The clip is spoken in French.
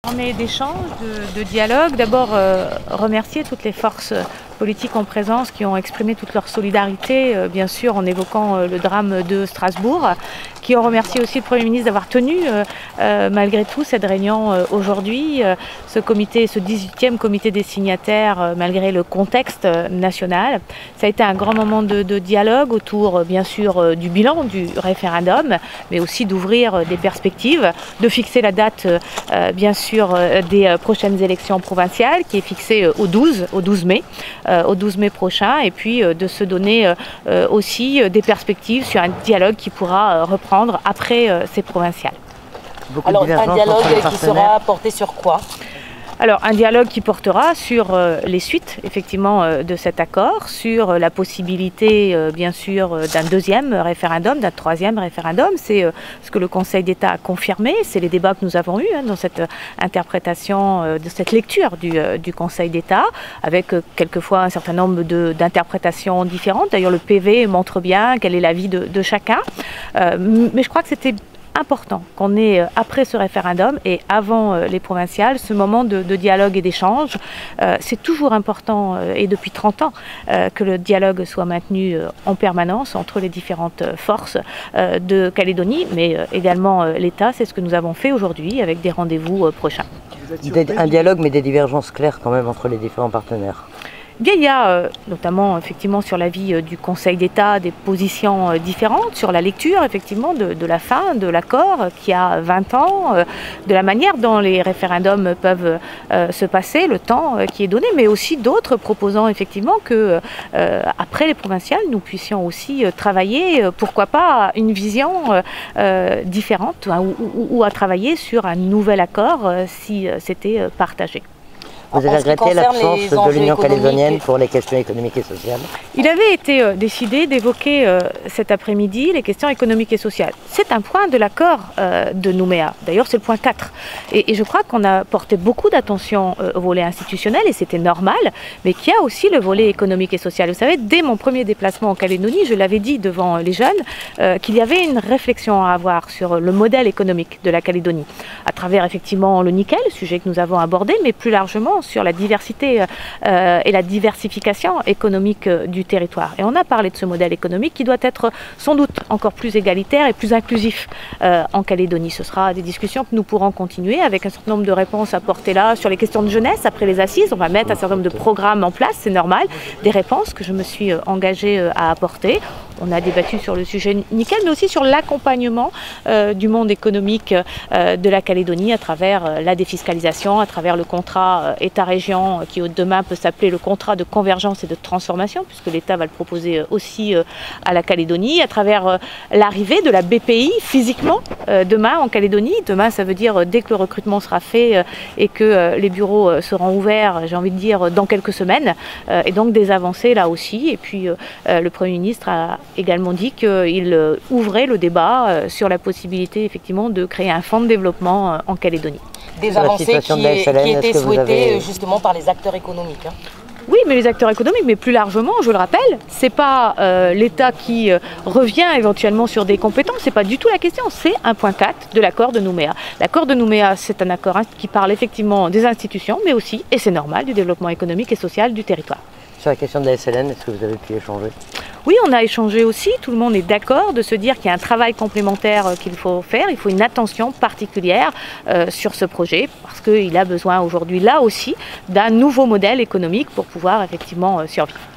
Journée d'échange, de dialogue. D'abord, remercier toutes les forces politiques en présence qui ont exprimé toute leur solidarité, bien sûr en évoquant le drame de Strasbourg, qui ont remercié aussi le Premier ministre d'avoir tenu malgré tout cette réunion aujourd'hui, ce 18e comité des signataires, malgré le contexte national. Ça a été un grand moment de dialogue autour, bien sûr, du bilan du référendum, mais aussi d'ouvrir des perspectives, de fixer la date, bien sûr, des prochaines élections provinciales, qui est fixée au 12 mai. Au 12 mai prochain, et puis de se donner aussi des perspectives sur un dialogue qui pourra reprendre après ces provinciales. Alors un dialogue qui sera porté sur quoi ? Alors un dialogue qui portera sur les suites effectivement de cet accord, sur la possibilité bien sûr d'un deuxième référendum, d'un troisième référendum. C'est ce que le Conseil d'État a confirmé, c'est les débats que nous avons eus dans cette interprétation, de cette lecture du Conseil d'État, avec quelquefois un certain nombre d'interprétations différentes. D'ailleurs le PV montre bien quel est l'avis de chacun, mais je crois que c'était important qu'on ait, après ce référendum et avant les provinciales, ce moment de dialogue et d'échange. C'est toujours important, et depuis 30 ans, que le dialogue soit maintenu en permanence entre les différentes forces de Calédonie, mais également l'État. C'est ce que nous avons fait aujourd'hui avec des rendez-vous prochains. Un dialogue, mais des divergences claires quand même entre les différents partenaires. Bien, il y a notamment effectivement sur l'avis du Conseil d'État des positions différentes sur la lecture effectivement de la fin de l'accord qui a 20 ans, de la manière dont les référendums peuvent se passer, le temps qui est donné, mais aussi d'autres proposant effectivement que après les provinciales nous puissions aussi travailler, pourquoi pas une vision différente ou à travailler sur un nouvel accord si c'était partagé. Vous avez regretté l'absence de l'Union calédonienne pour les questions économiques et sociales? Il avait été décidé d'évoquer cet après-midi les questions économiques et sociales. C'est un point de l'accord de Nouméa. D'ailleurs, c'est le point 4. Et je crois qu'on a porté beaucoup d'attention au volet institutionnel, et c'était normal, mais qu'il y a aussi le volet économique et social. Vous savez, dès mon premier déplacement en Calédonie, je l'avais dit devant les jeunes, qu'il y avait une réflexion à avoir sur le modèle économique de la Calédonie, à travers effectivement le nickel, sujet que nous avons abordé, mais plus largement sur la diversité et la diversification économique du territoire. Et on a parlé de ce modèle économique qui doit être sans doute encore plus égalitaire et plus inclusif en Calédonie. Ce sera des discussions que nous pourrons continuer avec un certain nombre de réponses apportées là sur les questions de jeunesse. Après les assises, on va mettre un certain nombre de programmes en place, c'est normal, des réponses que je me suis engagée à apporter. On a débattu sur le sujet nickel, mais aussi sur l'accompagnement du monde économique de la Calédonie à travers la défiscalisation, à travers le contrat État-région qui demain peut s'appeler le contrat de convergence et de transformation, puisque l'État va le proposer aussi à la Calédonie, à travers l'arrivée de la BPI physiquement demain en Calédonie. Demain, ça veut dire dès que le recrutement sera fait et que les bureaux seront ouverts, j'ai envie de dire, dans quelques semaines, et donc des avancées là aussi. Et puis le Premier ministre a également dit qu'il ouvrait le débat sur la possibilité effectivement de créer un fonds de développement en Calédonie. Des avancées qui étaient souhaitées justement par les acteurs économiques. Oui, mais les acteurs économiques, mais plus largement, je le rappelle, c'est pas l'État qui revient éventuellement sur des compétences, c'est pas du tout la question, c'est un point 4 de l'accord de Nouméa. L'accord de Nouméa, c'est un accord qui parle effectivement des institutions, mais aussi, et c'est normal, du développement économique et social du territoire. Sur la question de la SLN, est-ce que vous avez pu échanger? Oui, on a échangé aussi, tout le monde est d'accord de se dire qu'il y a un travail complémentaire qu'il faut faire, il faut une attention particulière sur ce projet, parce qu'il a besoin aujourd'hui, là aussi, d'un nouveau modèle économique pour pouvoir effectivement survivre.